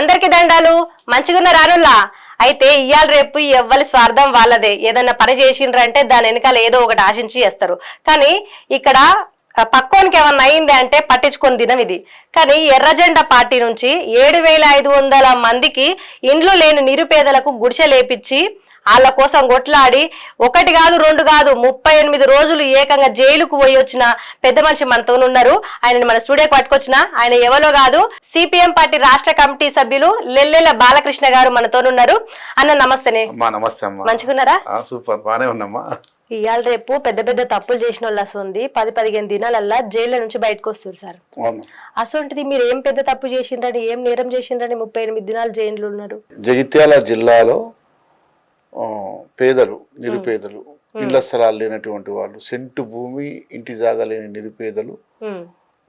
అందరికి దండాలు మంచిగున్న రానుల్లా. అయితే ఇవాళ రేపు ఎవ్వరి స్వార్థం వాళ్ళదే. ఏదన్నా పని చేసిండ్రంటే దాని వెనకాల ఏదో ఒకటి ఆశించి చేస్తారు. కానీ ఇక్కడ పక్కోనికి ఏమన్నా అయింది అంటే పట్టించుకొని దినం ఇది. కానీ ఎర్రజెండా పార్టీ నుంచి 7,500 మందికి ఇండ్లు లేని నిరుపేదలకు గుడిసె లేపించి వాళ్ళ కోసం కొట్లాడి 1 కాదు 2 కాదు 38 రోజులు ఏకంగా జైలుకు పోయి వచ్చిన పెద్ద మనిషి మనతో ఉన్నారు. ఆయన మన స్టూడియోకి పట్టుకొచ్చిన ఆయన ఎవరో కాదు, సిపిఎం పార్టీ రాష్ట్ర కమిటీ సభ్యులు లెల్లెల బాలకృష్ణ గారు మనతో ఉన్నారు. అన్న నమస్తేనే. నమస్తే. మంచిగున్నారా? సూపర్, బానే ఉన్నామ్మా. ఇవాళ రేపు పెద్ద పెద్ద తప్పులు చేసిన వాళ్ళు అసలు 10-15 దినాలల్లా జైల్లో నుంచి బయటకు వస్తారు సార్. అసలుంటిది మీరు ఏం పెద్ద తప్పు చేసిండ్రని, ఏం నేరం చేసిండ్రని 38 దినాలు జైల్లో ఉన్నారు? జగిత్యాల జిల్లాలో పేదలు, నిరుపేదలు, ఇళ్ల స్థలాలు లేనటువంటి వాళ్ళు, సెంటు భూమి ఇంటి జాగా లేని నిరుపేదలు,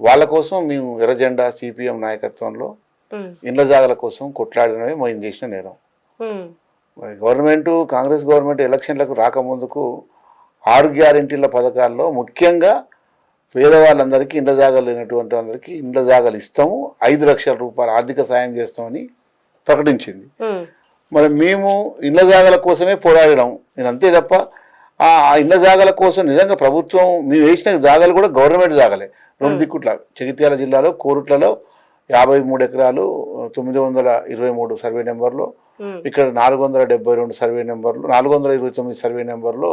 వాళ్ళ కోసం మేము ఎర్రజెండా సిపిఎం నాయకత్వంలో ఇండ్ల జాగాల కోసం కొట్లాడినవి మేము చేసిన నేరం. మరి గవర్నమెంట్, కాంగ్రెస్ గవర్నమెంట్ ఎలక్షన్లకు రాకముందుకు 6 గ్యారెంటీల పథకాల్లో ముఖ్యంగా పేదవాళ్ళందరికీ ఇండ్ల జాగాలు లేనటువంటి అందరికీ ఇండ్ల జాగాలు ఇస్తాము, 5 లక్షల రూపాయలు ఆర్థిక సాయం చేస్తామని ప్రకటించింది. మరి మేము ఇళ్ల జాగాల కోసమే పోరాడడం. నేను అంతే తప్ప ఆ ఇళ్ల జాగాల కోసం నిజంగా ప్రభుత్వం మేము వేసిన జాగాలు కూడా గవర్నమెంట్ జాగాలే. 2 దిక్కుట్ల జగిత్యాల జిల్లాలో కోరుట్లలో 53 ఎకరాలు 923 సర్వే నెంబర్లో, ఇక్కడ 472 సర్వే నెంబర్లు, 429 సర్వే నెంబర్లో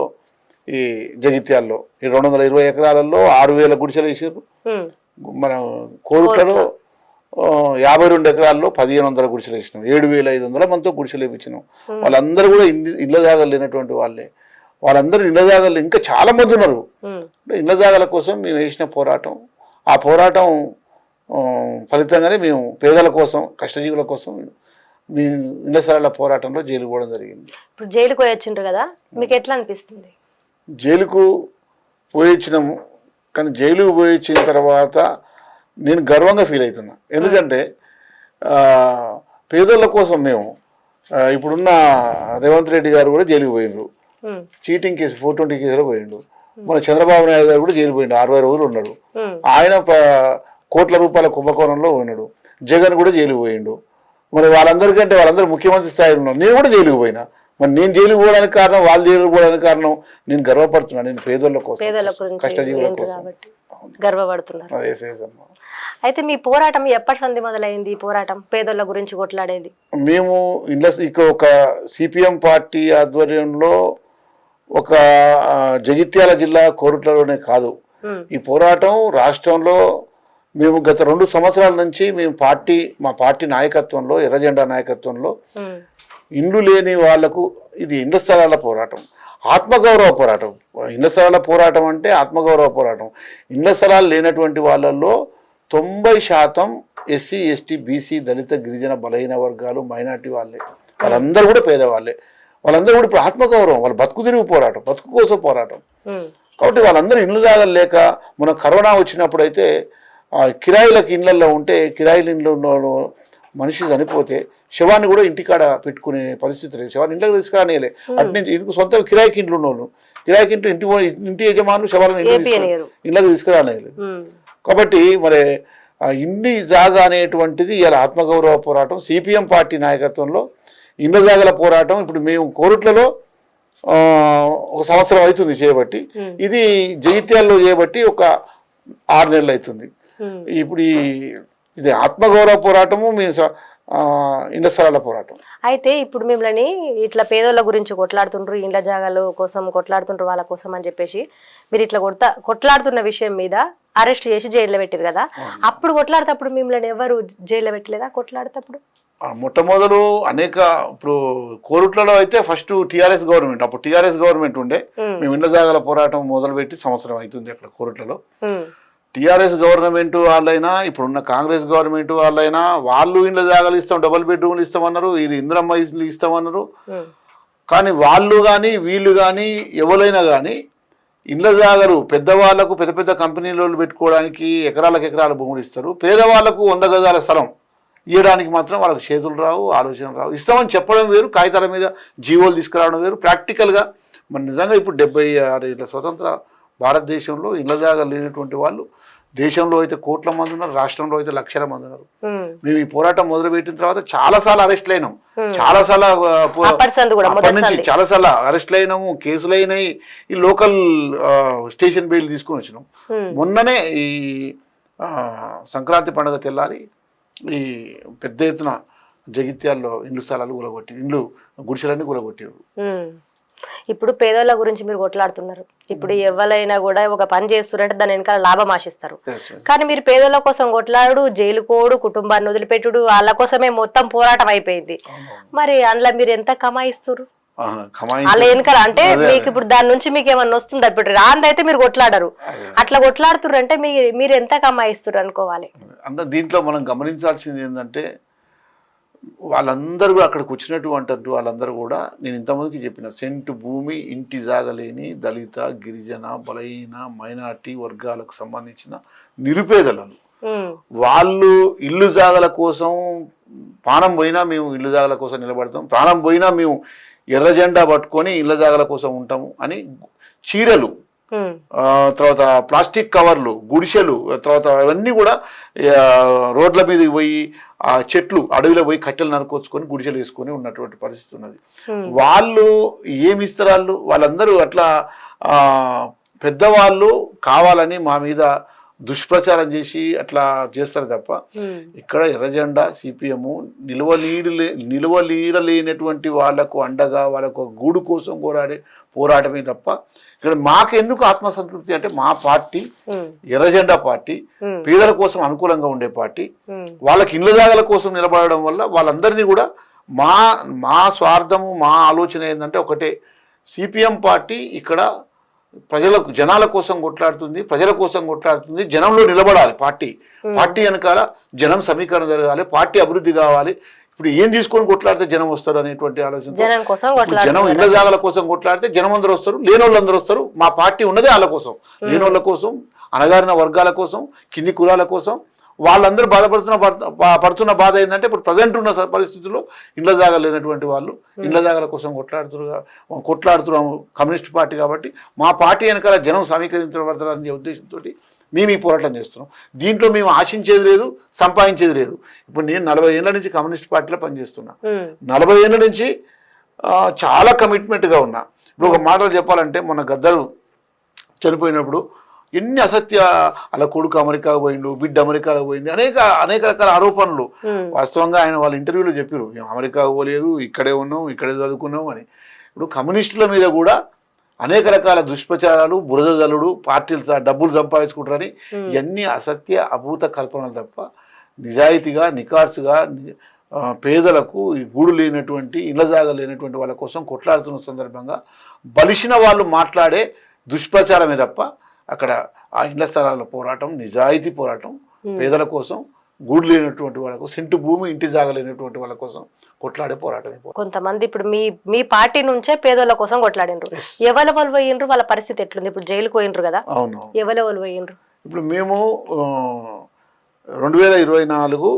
ఈ జగిత్యాల్లో ఈ 220 ఎకరాలలో 6,000 గుడిసెలు వేసారు. మన కోరుట్లలో 52 ఎకరాల్లో 1,500 గుడిసెలు వేసినాం. 7,500 మనతో గుడిసెలు వేయించినాం. వాళ్ళందరూ కూడా ఇళ్ల జాగాలు లేనటువంటి వాళ్ళే. వాళ్ళందరూ ఇళ్ల జాగాలు ఇంకా చాలా మంది ఉన్నారు. ఇళ్ల జాగాల కోసం మేము వేసిన పోరాటం, ఆ పోరాటం ఫలితంగానే మేము పేదల కోసం, కష్టజీవుల కోసం మేము ఇళ్ల స్థలాల పోరాటంలో జైలుకు పోవడం జరిగింది. ఇప్పుడు జైలుకు పోయి వచ్చిండ్రు కదా, మీకు ఎట్లా అనిపిస్తుంది? జైలుకు పోయి వచ్చినాము, కానీ జైలుకు పోయి వచ్చిన తర్వాత నేను గర్వంగా ఫీల్ అవుతున్నా. ఎందుకంటే పేదల కోసం మేము ఇప్పుడున్న రేవంత్ రెడ్డి గారు కూడా జైలుకు పోయిండ్రు, చీటింగ్ కేసు 420 కేసులో పోయిండు. మన చంద్రబాబు నాయుడు గారు కూడా జైలు పోయిండు, 60 రోజులు ఉన్నాడు. ఆయన కోట్ల రూపాయల కుంభకోణంలో ఉన్నాడు. జగన్ కూడా జైలుకు పోయిండు. మరి వాళ్ళందరికంటే వాళ్ళందరూ ముఖ్యమంత్రి స్థాయిలో ఉన్నారు. నేను కూడా జైలుకు పోయినా. మరి నేను జైలుకు పోవడానికి కారణం, వాళ్ళు జైలుకు పోవడానికి కారణం నేను గర్వపడుతున్నాను. నేను పేదల కోసం, కష్టజీవుల కోసం గర్వపడుతున్నారు. అయితే మీ పోరాటం ఎప్పటి సంది మొదలైంది? పోరాటం పేదల గురించి కొట్లాడేది మేము ఇక్కడ ఒక సిపిఎం పార్టీ ఆధ్వర్యంలో ఒక జగిత్యాల జిల్లా కోరుట్లలోనే కాదు, ఈ పోరాటం రాష్ట్రంలో మేము గత 2 సంవత్సరాల నుంచి మేము మా పార్టీ నాయకత్వంలో, ఎర్రజెండా నాయకత్వంలో ఇండ్లు లేని వాళ్లకు ఇది ఇండ్ల స్థలాల పోరాటం, ఆత్మగౌరవ పోరాటం. ఇండ్ల స్థలాల పోరాటం అంటే ఆత్మగౌరవ పోరాటం. ఇండ్ల స్థలాలు లేనటువంటి వాళ్ళల్లో 90% ఎస్సీ, ఎస్టీ, బీసీ, దళిత, గిరిజన, బలహీన వర్గాలు, మైనార్టీ వాళ్ళే. వాళ్ళందరూ కూడా పేదవాళ్ళే. వాళ్ళందరూ కూడా ఇప్పుడు ఆత్మగౌరవం, వాళ్ళ బతుకు తిరుగు పోరాటం, బతుకు కోసం పోరాటం. కాబట్టి వాళ్ళందరూ ఇండ్లు జాగలేక మన కరోనా వచ్చినప్పుడు అయితే కిరాయిలకు ఇండ్లలో ఉంటే, కిరాయిల ఇండ్లలో మనిషి చనిపోతే శవాన్ని కూడా ఇంటికాడ పెట్టుకునే పరిస్థితి లేదు. శవాన్ని ఇంట్లోకి తీసుకురానేలే. అటు నుంచి ఇంటికి సొంత కిరాయికి ఇంట్లో ఉన్నోళ్ళు, కిరాయికి ఇంటి యజమానులు శవాలను ఇంట్లోకి తీసుకురానేలేదు. కాబట్టి మరి ఇంటి జాగా అనేటువంటిది ఇలా ఆత్మగౌరవ పోరాటం. సిపిఎం పార్టీ నాయకత్వంలో ఇండ్ల జాగాల పోరాటం ఇప్పుడు మేము కోరుట్లలో 1 సంవత్సరం అవుతుంది చేయబట్టి, ఇది జగిత్యాల్లో చేయబట్టి ఒక 6 నెలలు అవుతుంది. ఇప్పుడు ఇది ఆత్మగౌరవ పోరాటము, మీ ఇండ్ల స్థలాల పోరాటం. అయితే ఇప్పుడు మిమ్మల్ని ఇట్లా పేదోళ్ళ గురించి కొట్లాడుతుండ్రు, ఇండ్ల జాగాల కోసం కొట్లాడుతుండ్రు వాళ్ళ కోసం అని చెప్పేసి మీరు ఇట్లా కొట్లాడుతున్న విషయం మీద అరెస్ట్ చేసి జైల్లో పెట్టారు కదా. అప్పుడు కొట్లాడేటప్పుడు మిమ్మల్ని ఎవరు జైల్లో పెట్టలేదా? కొట్లాడేటప్పుడు మొట్టమొదలు ఇప్పుడు కోరుట్లలో అయితే ఫస్ట్ టీఆర్ఎస్ గవర్నమెంట్, అప్పుడు టీఆర్ఎస్ గవర్నమెంట్ ఉండే. మేము ఇండ్ల జాగాల పోరాటం మొదలుపెట్టి 1 సంవత్సరం అవుతుంది అక్కడ కోరుట్లలో. టీఆర్ఎస్ గవర్నమెంట్ వాళ్ళైనా, ఇప్పుడున్న కాంగ్రెస్ గవర్నమెంట్ వాళ్ళైనా, వాళ్ళు ఇండ్ల జాగాలు ఇస్తాం, డబుల్ బెడ్రూమ్లు ఇస్తామన్నారు, వీళ్ళు ఇందిరమ్మ ఇల్లు ఇస్తామన్నారు. కానీ వాళ్ళు కానీ వీళ్ళు కానీ ఎవరైనా కానీ ఇండ్ల జాగాలు పెద్దవాళ్లకు పెద్ద పెద్ద కంపెనీలు పెట్టుకోవడానికి ఎకరాల భూములు ఇస్తారు. పేదవాళ్లకు 100 గజాల స్థలం ఇవ్వడానికి మాత్రం వాళ్ళకి చేతులు రావు, ఆలోచన రావు. ఇస్తామని చెప్పడం వేరు, కాగితాల మీద జీవోలు తీసుకురావడం వేరు. ప్రాక్టికల్గా మరి నిజంగా ఇప్పుడు 76 ఏళ్ల స్వతంత్ర భారతదేశంలో ఇళ్ల జాగా లేనటువంటి వాళ్ళు దేశంలో అయితే కోట్ల మంది ఉన్నారు, రాష్ట్రంలో అయితే లక్షల మంది ఉన్నారు. మేము ఈ పోరాటం మొదలుపెట్టిన తర్వాత చాలాసార్లు అరెస్ట్లు అయినాం, చాలాసార్లు అప్పటి నుంచి చాలాసార్లు అరెస్ట్లు అయినాము, కేసులు అయినాయి. ఈ లోకల్ స్టేషన్ బెయిల్ తీసుకొని వచ్చినాం. మొన్ననే ఈ సంక్రాంతి పండుగ తెల్లారి ఈ పెద్ద ఎత్తున జగిత్యాల్లో ఇండ్లు స్థలాలు కూలగొట్టి, ఇండ్లు గుడిసెలన్నీ కూలగొట్టారు. ఇప్పుడు పేదోళ్ళ గురించి మీరు కొట్లాడుతున్నారు. ఇప్పుడు ఎవరైనా కూడా ఒక పని చేస్తున్నారంటే దాని వెనకాల లాభం ఆశిస్తారు. కానీ మీరు పేదోళ్ళ కోసం కొట్లాడు, జైలు కోడు, కుటుంబాన్ని వదిలిపెట్టుడు, వాళ్ళ కోసమే మొత్తం పోరాటం అయిపోయింది. మరి అందులో మీరు ఎంత కమాయిస్తారు? అలా వెనకాల అంటే మీకు ఇప్పుడు దాని నుంచి మీకు ఏమన్నా వస్తుందా? ఇప్పుడు రాందైతే మీరు కొట్లాడరు, అట్లా కొట్లాడుతున్నారు అంటే మీరు ఎంత కమాయిస్తారు అనుకోవాలి. అంటే దీంట్లో మనం గమనించాల్సింది ఏంటంటే వాళ్ళందరూ కూడా అక్కడికి వచ్చినటువంటి వాళ్ళందరూ కూడా నేను ఇంతమందికి చెప్పిన సెంటు భూమి ఇంటి జాగలేని దళిత, గిరిజన, బలహీన, మైనార్టీ వర్గాలకు సంబంధించిన నిరుపేదలను. వాళ్ళు ఇల్లు జాగల కోసం ప్రాణం పోయినా మేము ఇల్లు జాగల కోసం నిలబడతాం, ప్రాణం పోయినా మేము ఎర్ర జెండా పట్టుకొని ఇళ్ళ జాగల కోసం ఉంటాము అని చీరలు, తర్వాత ప్లాస్టిక్ కవర్లు, గుడిసెలు, తర్వాత అవన్నీ కూడా రోడ్ల మీదకి పోయి ఆ చెట్లు అడవిలో పోయి కట్టెలు నరుకొచ్చుకొని గుడిసెలు వేసుకొని ఉన్నటువంటి పరిస్థితి ఉన్నది. వాళ్ళు ఏమి ఇస్తారు? వాళ్ళందరూ అట్లా పెద్దవాళ్ళు కావాలని మా మీద దుష్ప్రచారం చేసి అట్లా చేస్తారు తప్ప ఇక్కడ ఎర్రజెండా సిపిఎం నిలవలీడలేనటువంటి వాళ్లకు అండగా వాళ్ళకు గూడు కోసం పోరాటమే తప్ప ఇక్కడ మాకెందుకు ఆత్మసంతృప్తి అంటే మా పార్టీ ఎర్రజెండా పార్టీ, పేదల కోసం అనుకూలంగా ఉండే పార్టీ. వాళ్ళకి ఇళ్ళ జాగాల కోసం నిలబడడం వల్ల వాళ్ళందరినీ కూడా మా స్వార్థము, మా ఆలోచన ఏంటంటే ఒకటే, సిపిఎం పార్టీ ఇక్కడ ప్రజలకు జనాల కోసం కొట్లాడుతుంది, ప్రజల కోసం కొట్లాడుతుంది. జనంలో నిలబడాలి పార్టీ వెనకాల జనం సమీకరణ జరగాలి, పార్టీ అభివృద్ధి కావాలి. ఇప్పుడు ఏం తీసుకొని కొట్లాడితే జనం వస్తారు అనేటువంటి ఆలోచన, జనం ఇళ్ల జాగాల కోసం కొట్లాడితే జనం అందరూ వస్తారు, లేనోళ్ళందరూ వస్తారు. మా పార్టీ ఉన్నదే వాళ్ళ కోసం, లేనోళ్ళ కోసం, అణగారిన వర్గాల కోసం, కింది కులాల కోసం. వాళ్ళందరూ పడుతున్న బాధ ఏంటంటే ఇప్పుడు ప్రజెంట్ ఉన్న పరిస్థితుల్లో ఇళ్ల జాగాలు లేనటువంటి వాళ్ళు ఇళ్ల జాగాల కోసం కొట్లాడుతున్నాము కమ్యూనిస్ట్ పార్టీ. కాబట్టి మా పార్టీ వెనకాల జనం సమీకరించబడతారనే ఉద్దేశంతో మేము ఈ పోరాటం చేస్తున్నాం. దీంట్లో మేము ఆశించేది లేదు, సంపాదించేది లేదు. ఇప్పుడు నేను 40 ఏళ్ల నుంచి కమ్యూనిస్ట్ పార్టీలో పనిచేస్తున్నా, 40 ఏళ్ల నుంచి చాలా కమిట్మెంట్గా ఉన్నా. ఇప్పుడు ఒక మాటలు చెప్పాలంటే మొన్న గద్దరు చనిపోయినప్పుడు ఎన్ని అసత్య, అలా కొడుకు అమెరికాకు పోయిండు, బిడ్డ అమెరికాకు పోయింది, అనేక రకాల ఆరోపణలు. వాస్తవంగా ఆయన వాళ్ళ ఇంటర్వ్యూలో చెప్పారు, మేము అమెరికాకు పోలేదు, ఇక్కడే ఉన్నాం, ఇక్కడే చదువుకున్నాం అని. ఇప్పుడు కమ్యూనిస్టుల మీద కూడా అనేక రకాల దుష్ప్రచారాలు, బురద జల్లుడు, పార్టీలు డబ్బులు సంపాదించుకుంటారని ఇవన్నీ అసత్య అభూత కల్పనలు తప్ప నిజాయితీగా, నికార్సుగా పేదలకు ఈ గూడు లేనటువంటి, ఇళ్ళ జాగా లేనటువంటి వాళ్ళ కోసం కొట్లాడుతున్న సందర్భంగా బలిసిన వాళ్ళు మాట్లాడే దుష్ప్రచారమే తప్ప అక్కడ ఆ ఇళ్ల స్థలాల పోరాటం నిజాయితీ పోరాటం, పేదల కోసం, గూడు లేనటువంటి వాళ్ళకు, సెంటు భూమి ఇంటి జాగలేనటువంటి వాళ్ళ కోసం కొట్లాడే పోరాటం. కొంతమంది ఇప్పుడు మీ పార్టీ నుంచే పేదోళ్ళ కోసం కొట్లాడినరు, ఎవరెవరు పోయినరు, వాళ్ళ పరిస్థితి ఎట్లుంది? ఇప్పుడు జైలుకు పోయినరు కదా, అవును, ఎవరెవరు పోయినరు? ఇప్పుడు మేము 2024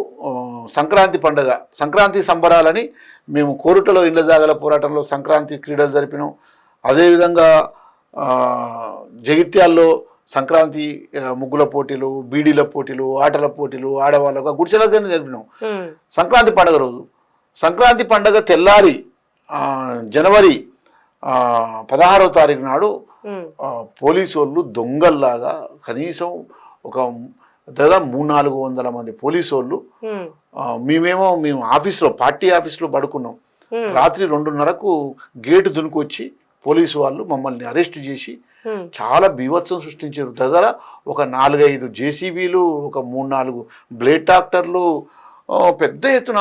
సంక్రాంతి పండుగ, సంక్రాంతి సంబరాలని మేము కోరుటలో ఇళ్ల జాగాల పోరాటంలో సంక్రాంతి క్రీడలు జరిపినాం. అదేవిధంగా జగిత్యాల్లో సంక్రాంతి ముగ్గుల పోటీలు, బీడీల పోటీలు, ఆటల పోటీలు, ఆడవాళ్ళకు గుడిసెలగానే జరిపినాం. సంక్రాంతి పండుగ రోజు, సంక్రాంతి పండుగ తెల్లారి జనవరి 16వ తారీఖు నాడు పోలీసు వాళ్ళు దొంగల్లాగా కనీసం ఒక దాదాపు 300-400 మంది పోలీసు వాళ్ళు, మేము ఆఫీస్లో, పార్టీ ఆఫీస్లో పడుకున్నాం. రాత్రి 2:30కు గేటు దునుకొచ్చి పోలీసు వాళ్ళు మమ్మల్ని అరెస్ట్ చేసి చాలా బీభత్సం సృష్టించారు. దాదాపు ఒక 4-5 జేసీబీలు, ఒక 3-4 బ్లేడ్ ట్రాక్టర్లు, పెద్ద ఎత్తున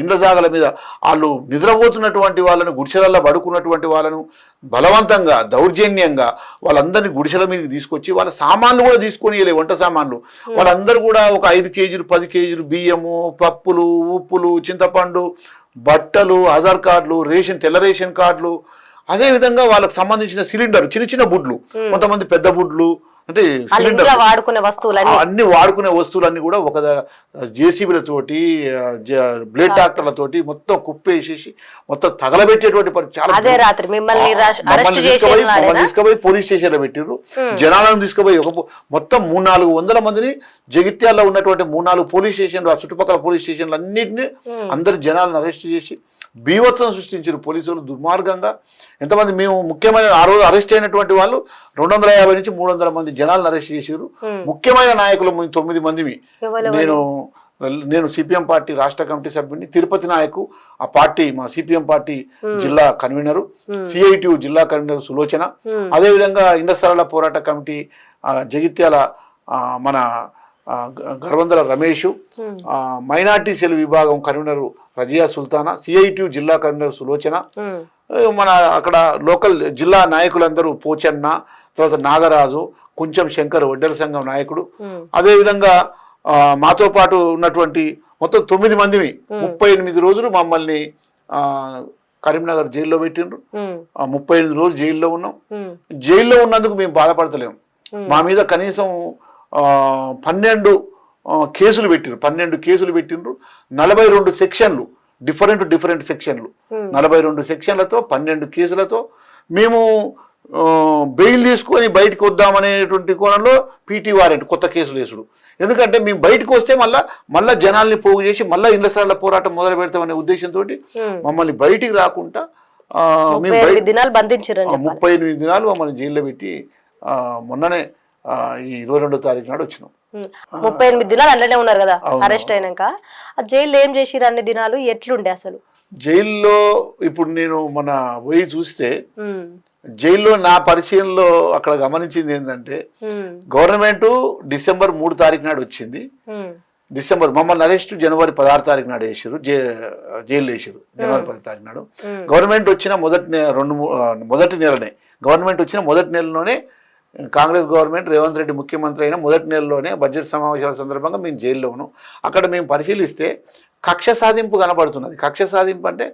ఇండ్ల జాగల మీద వాళ్ళు నిద్రపోతున్నటువంటి వాళ్ళను, గుడిసెలల్లో పడుకున్నటువంటి వాళ్ళను బలవంతంగా, దౌర్జన్యంగా వాళ్ళందరినీ గుడిసెల మీదకి తీసుకొచ్చి వాళ్ళ సామాన్లు కూడా తీసుకొని వెళ్ళే, వంట సామాన్లు వాళ్ళందరూ కూడా ఒక 5 కేజీలు 10 కేజీలు బియ్యము, పప్పులు, ఉప్పులు, చింతపండు, బట్టలు, ఆధార్ కార్డులు, తెల్ల రేషన్ కార్డులు, అదేవిధంగా వాళ్ళకి సంబంధించిన సిలిండర్, చిన్న చిన్న బుడ్లు, కొంతమంది పెద్ద బుడ్లు, అంటే వాళ్ళ ఇంట్లో వాడుకునే వస్తువులన్నీ అన్ని వాడుకునే వస్తువులన్నీ కూడా ఒక జేసీబీలతోటి బ్లేడ్ ట్రాక్టర్లతోటి మొత్తం కుప్పేసేసి మొత్తం తగలబెట్టేటువంటి చాలా అదే రాత్రి మిమ్మల్ని తీసుకుపోయి పోలీస్ స్టేషన్ లో పెట్టిర్రు. జనాలను తీసుకుపోయి మొత్తం 300-400 మందిని జగిత్యాల్లో ఉన్నటువంటి 3-4 పోలీస్ స్టేషన్లు, ఆ చుట్టుపక్కల పోలీస్ స్టేషన్లు అన్నింటినీ అందరి జనాలను అరెస్ట్ చేసి బీభత్సం సృష్టించారు పోలీసులు దుర్మార్గంగా. ఎంతమంది మేము ముఖ్యమైన ఆ రోజు అరెస్ట్ అయినటువంటి వాళ్ళు 250 నుంచి 300 మంది జనాలను అరెస్ట్ చేశారు. ముఖ్యమైన నాయకులు 9 మందిని. నేను సిపిఎం పార్టీ రాష్ట్ర కమిటీ సభ్యుని, తిరుపతి నాయకు ఆ పార్టీ మా సిపిఎం పార్టీ జిల్లా కన్వీనరు, సిఐటియు జిల్లా కన్వీనర్ సులోచన, అదేవిధంగా ఇండస్ట్రియల్ పోరాట కమిటీ జగిత్యాల మన గర్వందల రమేష్, మైనార్టీ సెల్ విభాగం కన్వీనర్ రజియా సుల్తానా, సిఐటియు జిల్లా కన్వీనర్ సులోచన, మన అక్కడ లోకల్ జిల్లా నాయకులందరూ పోచన్న, తర్వాత నాగరాజు, కొంచెం శంకర్ వడ్డెర సంఘం నాయకుడు, అదేవిధంగా మాతో పాటు ఉన్నటువంటి మొత్తం 9 మందిని 38 రోజులు మమ్మల్ని కరీంనగర్ జైల్లో పెట్టిండ్రు. 38 రోజులు జైల్లో ఉన్నాం. జైల్లో ఉన్నందుకు మేము బాధపడతలేము. మా మీద కనీసం 12 కేసులు పెట్టిండ్రు. 12 కేసులు పెట్టిండ్రు. 42 సెక్షన్లు, డిఫరెంట్ సెక్షన్లు, 42 సెక్షన్లతో 12 కేసులతో మేము బెయిల్ తీసుకొని బయటకు వద్దామనేటువంటి కోణంలో పీటీ వారెంట్ కొత్త కేసులు వేసుడు. ఎందుకంటే మేము బయటకు వస్తే మళ్ళా జనాల్ని పోగు చేసి మళ్ళా ఇళ్ల స్థలాల పోరాటం మొదలు పెడతామనే ఉద్దేశంతో మమ్మల్ని బయటికి రాకుండా 38 దినాలు మమ్మల్ని జైల్లో పెట్టి మొన్ననే ఈ 22వ తారీఖు నాడు వచ్చినాం. 38 దినాలు అందులోనే ఉన్నారు కదా అరెస్ట్ అయినాక. ఆ జైల్లో ఏం చేసిరు అన్ని దినాలు, ఎట్లుండే అసలు జైల్లో? ఇప్పుడు నేను మన పోయి చూస్తే జైల్లో నా పరిశీలనలో అక్కడ గమనించింది ఏంటంటే, గవర్నమెంట్ డిసెంబర్ 3 తారీఖు నాడు వచ్చింది. మమ్మల్ని అరెస్ట్ జనవరి 16 తారీఖు నాడు వేసారు, జైలు వేసారు జనవరి 10 తారీఖు నాడు. గవర్నమెంట్ వచ్చిన మొదటి నెలనే, గవర్నమెంట్ వచ్చిన మొదటి నెలలోనే కాంగ్రెస్ గవర్నమెంట్ రేవంత్ రెడ్డి ముఖ్యమంత్రి అయిన మొదటి నెలలోనే బడ్జెట్ సమావేశాల సందర్భంగా మేము జైల్లో ఉన్నాం. అక్కడ మేము పరిశీలిస్తే కక్ష సాధింపు కనబడుతున్నది. కక్ష సాధింపు అంటే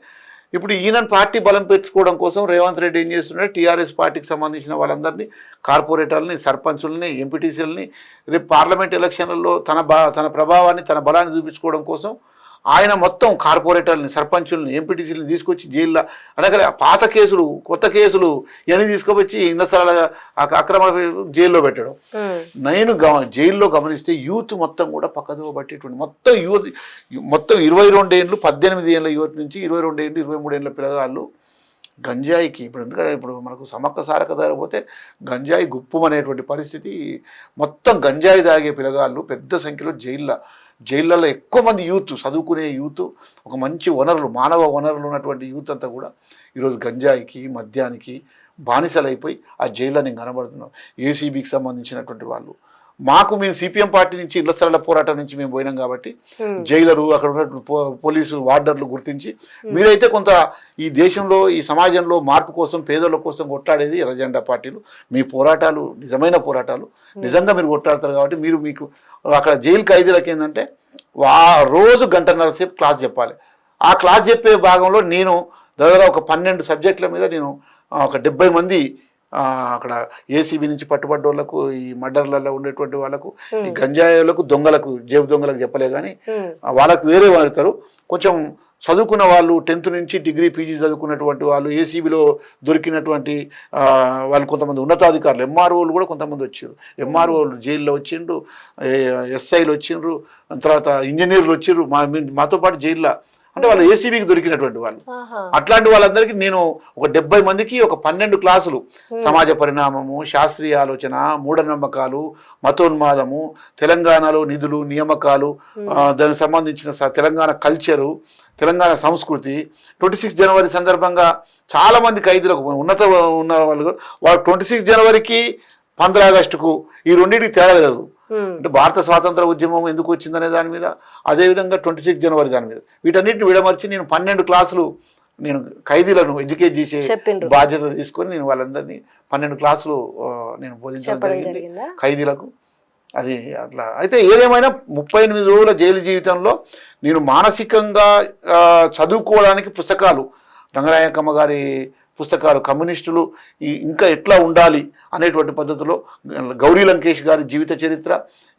ఇప్పుడు ఈయన పార్టీ బలం పెంచుకోవడం కోసం రేవంత్ రెడ్డి ఏం చేస్తున్నాడు, టీఆర్ఎస్ పార్టీకి సంబంధించిన వాళ్ళందరినీ, కార్పొరేటర్లని, సర్పంచుల్ని, ఎంపీటీసీలని రేపు పార్లమెంట్ ఎలక్షన్లలో తన ప్రభావాన్ని, తన బలాన్ని చూపించుకోవడం కోసం ఆయన మొత్తం కార్పొరేటర్ని, సర్పంచుల్ని, ఎంపీటీసీలని తీసుకొచ్చి జైల్లో అనగా పాత కేసులు, కొత్త కేసులు ఇవన్నీ తీసుకొచ్చి ఇన్నసరాల అక్రమ జైల్లో పెట్టడం. నేను జైల్లో గమనిస్తే యూత్ మొత్తం కూడా పక్కదో పట్టేటువంటి మొత్తం 22 ఏళ్ళు, 18 ఏళ్ళ యువత నుంచి 22 ఏళ్ళు, 23 ఏళ్ళ పిల్లగాళ్ళు గంజాయికి ఇప్పుడు మనకు సమక్క సారక ధరపోతే గంజాయి గుప్పం అనేటువంటి పరిస్థితి. మొత్తం గంజాయి తాగే పిల్లగాళ్ళు పెద్ద సంఖ్యలో జైళ్ళల్లో ఎక్కువ మంది యూత్, చదువుకునే యూత్, ఒక మంచి మానవ వనరులు ఉన్నటువంటి యూత్ అంతా కూడా ఈరోజు గంజాయికి, మద్యానికి బానిసలైపోయి ఆ జైల్లో నేను కనబడుతున్నాం. ఏసీబీకి సంబంధించినటువంటి వాళ్ళు మేము సిపిఎం పార్టీ నుంచి ఇళ్ల స్థలాల పోరాటం నుంచి మేము పోయినాం కాబట్టి జైలరు, అక్కడ ఉన్నటువంటి పోలీసు వార్డర్లు గుర్తించి మీరైతే కొంత ఈ దేశంలో, ఈ సమాజంలో మార్పు కోసం, పేదల కోసం కొట్లాడేది ఎర్రజెండా పార్టీలు. మీ పోరాటాలు నిజమైన పోరాటాలు, నిజంగా మీరు కొట్లాడతారు కాబట్టి మీకు అక్కడ జైలు ఖైదీలకు ఏంటంటే రోజు 1.5 గంటల సేపు క్లాస్ చెప్పాలి. ఆ క్లాస్ చెప్పే భాగంలో నేను దాదాపు ఒక 12 సబ్జెక్టుల మీద నేను ఒక 70 మంది అక్కడ ఏసీబీ నుంచి పట్టుబడ్డ వాళ్ళకు, ఈ మర్డర్లలో ఉండేటువంటి వాళ్ళకు, ఈ గంజాయిలకు, దొంగలకు, జేబు దొంగలకు చెప్పలే కానీ వాళ్ళకు వేరే వాడతారు. కొంచెం చదువుకున్న వాళ్ళు, 10th నుంచి డిగ్రీ పీజీ చదువుకున్నటువంటి వాళ్ళు, ఏసీబీలో దొరికినటువంటి వాళ్ళు, కొంతమంది ఉన్నతాధికారులు, ఎంఆర్ఓలు కూడా కొంతమంది వచ్చారు. ఎంఆర్ఓలు జైల్లో వచ్చిండ్రు, ఎస్ఐలు వచ్చిండ్రు, తర్వాత ఇంజనీర్లు వచ్చిండ్రు మాతో పాటు జైల్లో. అంటే వాళ్ళు ఏసీబీకి దొరికినటువంటి వాళ్ళు. అట్లాంటి వాళ్ళందరికీ నేను ఒక 70 మందికి ఒక 12 క్లాసులు, సమాజ పరిణామము, శాస్త్రీయ ఆలోచన, మూఢనమ్మకాలు, మతోన్మాదము, తెలంగాణలో నిధులు, నియామకాలు, దానికి సంబంధించిన తెలంగాణ కల్చరు, తెలంగాణ సంస్కృతి, 26 జనవరి సందర్భంగా చాలా మంది ఖైదీలకు ఉన్న వాళ్ళు 26 జనవరికి 15 ఆగస్టుకు ఈ రెండింటికి తేడా లేదు. అంటే భారత స్వాతంత్ర ఉద్యమం ఎందుకు వచ్చిందనే దాని మీద, అదేవిధంగా 26 జనవరి దాని మీద, వీటన్నిటిని విడమర్చి నేను 12 క్లాసులు నేను ఖైదీలను ఎడ్యుకేట్ చేసే బాధ్యత తీసుకొని నేను వాళ్ళందరినీ 12 క్లాసులు నేను బోధించడం జరిగింది ఖైదీలకు. అది అట్లా. అయితే ఏదేమైనా 38 రోజుల జైలు జీవితంలో నేను మానసికంగా చదువుకోవడానికి పుస్తకాలు, రంగనాయకమ్మ గారి పుస్తకాలు, కమ్యూనిస్టులు ఇంకా ఎట్లా ఉండాలి అనేటువంటి పద్ధతిలో గౌరీ లంకేష్ గారి జీవిత చరిత్ర,